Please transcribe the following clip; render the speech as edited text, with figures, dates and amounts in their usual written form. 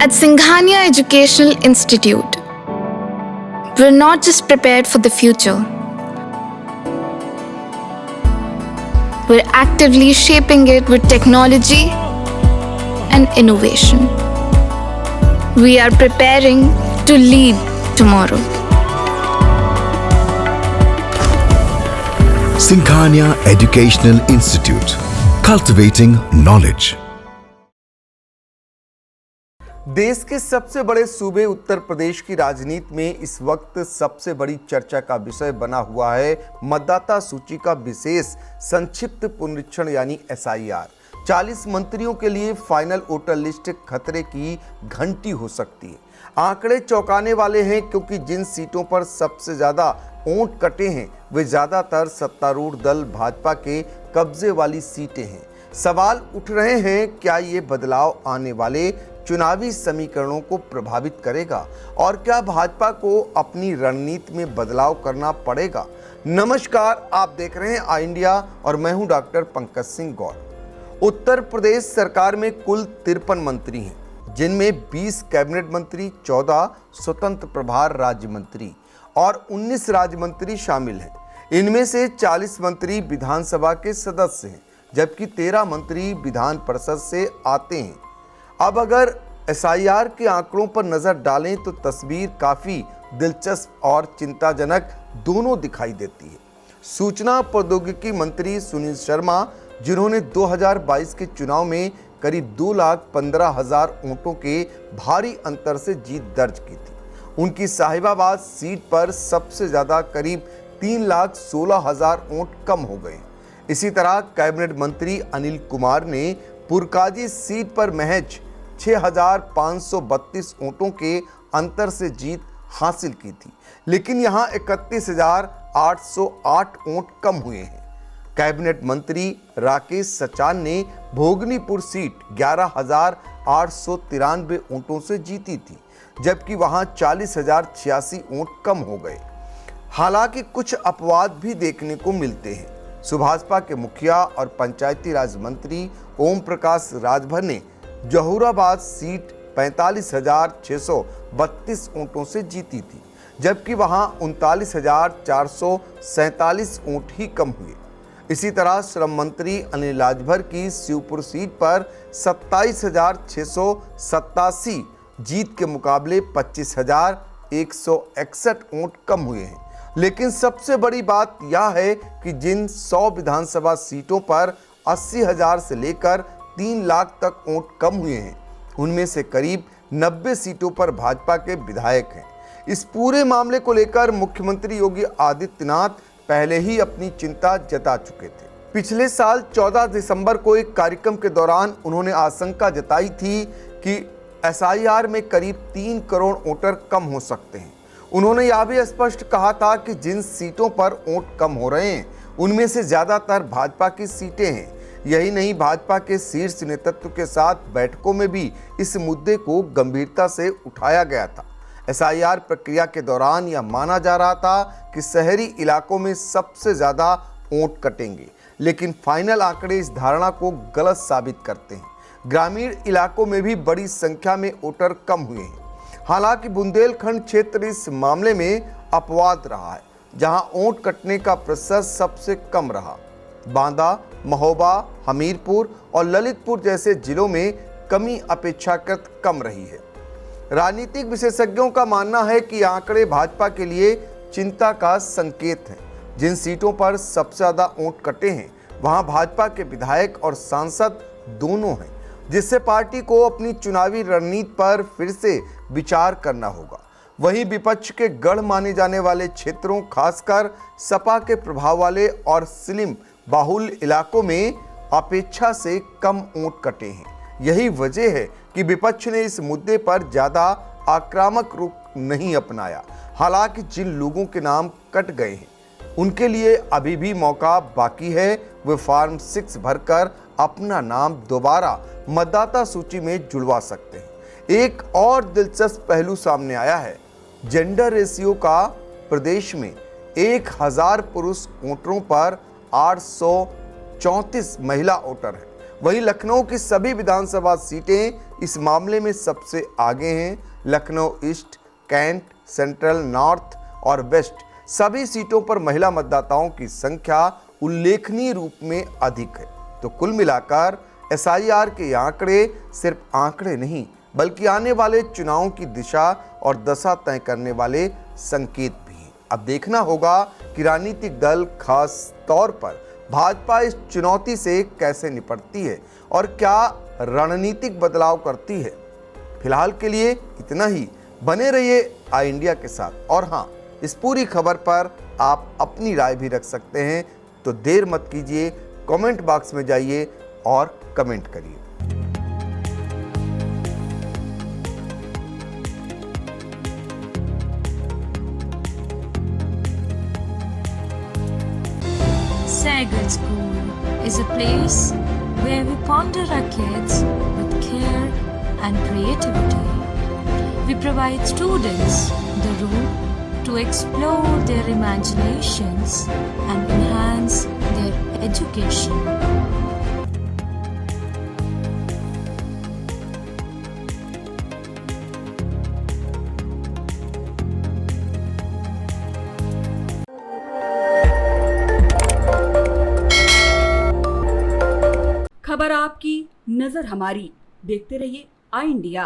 At Singhania Educational Institute, we're not just prepared for the future, we're actively shaping it with technology and innovation. We are preparing to lead tomorrow. Singhania Educational Institute, cultivating knowledge. देश के सबसे बड़े सूबे उत्तर प्रदेश की राजनीति में इस वक्त सबसे बड़ी चर्चा का विषय बना हुआ है मतदाता सूची का विशेष संक्षिप्त पुनरीक्षण यानी SIR। 40 मंत्रियों के लिए फाइनल वोटर लिस्ट खतरे की घंटी हो सकती है। आंकड़े चौंकाने वाले हैं क्योंकि जिन सीटों पर सबसे ज्यादा वोट कटे हैं वे ज्यादातर सत्तारूढ़ दल भाजपा के कब्जे वाली सीटें हैं। सवाल उठ रहे हैं, क्या ये बदलाव आने वाले चुनावी समीकरणों को प्रभावित करेगा और क्या भाजपा को अपनी रणनीति में बदलाव करना पड़ेगा। नमस्कार, आप देख रहे हैं आई इंडिया और मैं हूं डॉक्टर पंकज सिंह गौर। उत्तर प्रदेश सरकार में कुल 53 मंत्री हैं, जिनमें 20 कैबिनेट मंत्री, 14 स्वतंत्र प्रभार राज्य मंत्री और 19 राज्य मंत्री शामिल हैं। इनमें से 40 मंत्री विधानसभा के सदस्य हैं, जबकि 13 मंत्री विधान परिषद से आते हैं। अब अगर SIR के आंकड़ों पर नजर डालें तो तस्वीर काफी दिलचस्प और चिंताजनक दोनों दिखाई देती है। सूचना प्रौद्योगिकी मंत्री सुनील शर्मा, जिन्होंने 2022 के चुनाव में करीब 2,15,000 वोटों के भारी अंतर से जीत दर्ज की थी, उनकी साहिबाबाद सीट पर सबसे ज्यादा करीब 3,16,000 वोट कम हो गए। इसी तरह कैबिनेट मंत्री अनिल कुमार ने पुरकाजी सीट पर महज 6,532 वोटों के अंतर से जीत हासिल की थी, लेकिन यहां 31,808 वोट कम हुए हैं। कैबिनेट मंत्री राकेश सचान ने भोगनीपुर सीट 11,893 वोटों से जीती थी, जबकि वहां 40,086 वोट कम हो गए। हालांकि कुछ अपवाद भी देखने को मिलते हैं। सुभाषपा के मुखिया और पंचायती राज मंत्री ओम प्रकाश राजभर ने जहूराबाद सीट 45,632 वोटों से जीती थी, जबकि वहां 39,447 वोट ही कम हुए। इसी तरह श्रम मंत्री अनिल राजभर की शिवपुर सीट पर 27,687 जीत के मुकाबले 25,161 वोट कम हुए हैं। लेकिन सबसे बड़ी बात यह है कि जिन 100 विधानसभा सीटों पर 80,000 से लेकर 3 लाख तक वोट कम हुए हैं, उनमें से करीब 90 सीटों पर भाजपा के विधायक हैं। इस पूरे मामले को लेकर मुख्यमंत्री योगी आदित्यनाथ पहले ही अपनी चिंता जता चुके थे। पिछले साल 14 दिसंबर को एक कार्यक्रम के दौरान उन्होंने आशंका जताई थी कि SIR में करीब 3 करोड़ वोटर कम हो सकते हैं। उन्होंने यह भी स्पष्ट कहा था कि जिन सीटों पर वोट कम हो रहे हैं उनमें से ज्यादातर भाजपा की सीटें हैं। यही नहीं, भाजपा के शीर्ष नेतृत्व के साथ बैठकों में भी इस मुद्दे को गंभीरता से उठाया गया था। SIR प्रक्रिया के दौरान यह माना जा रहा था कि शहरी इलाकों में सबसे ज्यादा वोट कटेंगे, लेकिन फाइनल आंकड़े इस धारणा को गलत साबित करते हैं। ग्रामीण इलाकों में भी बड़ी संख्या में वोटर कम हुए हैं। हालांकि बुंदेलखंड क्षेत्र इस मामले में अपवाद रहा है, जहां वोट कटने का प्रतिशत सबसे कम रहा। बांदा, महोबा, हमीरपुर और ललितपुर जैसे जिलों में कमी अपेक्षाकृत कम रही है। राजनीतिक विशेषज्ञों का मानना है कि आंकड़े भाजपा के लिए चिंता का संकेत हैं। जिन सीटों पर सबसे ज्यादा वोट कटे हैं वहां भाजपा के विधायक और सांसद दोनों हैं, जिससे पार्टी को अपनी चुनावी रणनीति पर फिर से विचार करना होगा। वहीं विपक्ष के गढ़ माने जाने वाले क्षेत्रों, खासकर सपा के प्रभाव वाले और मुस्लिम बाहुल इलाकों में अपेक्षा से कम वोट कटे हैं। यही वजह है कि विपक्ष ने इस मुद्दे पर ज्यादा आक्रामक रुख नहीं अपनाया। हालांकि जिन लोगों के नाम कट गए हैं उनके लिए अभी भी मौका बाकी है। वे फॉर्म 6 भरकर अपना नाम दोबारा मतदाता सूची में जुड़वा सकते हैं। एक और दिलचस्प पहलू सामने आया है। जेंडर रेशियो का प्रदेश में 1000 पुरुष वोटरों पर 834 महिला वोटर हैं। वहीं लखनऊ की सभी विधानसभा सीटें इस मामले में सबसे आगे हैं। Lucknow east, cantt, central, north और वेस्ट सभी सीटों पर महिला मतदाताओं की संख्या उल्लेखनीय रूप में अधिक है। तो कुल मिलाकर SIR के आंकड़े सिर्फ आंकड़े नहीं बल्कि आने वाले चुनावों की दिशा और दशा तय करने वाले संकेत भी हैं। अब देखना होगा कि राजनीतिक दल खास तौर पर भाजपा इस चुनौती से कैसे निपटती है और क्या रणनीतिक बदलाव करती है। फिलहाल के लिए इतना ही। बने रहिए आई इंडिया के साथ। और हाँ, इस पूरी खबर पर आप अपनी राय भी रख सकते हैं, तो देर मत कीजिए, कमेंट बॉक्स में जाइए और कमेंट करिए। Sagar School is a place where we ponder our kids with care and creativity. We provide students the room to explore their imaginations and enhance their education. खबर आपकी, नजर हमारी। देखते रहिए आई इंडिया।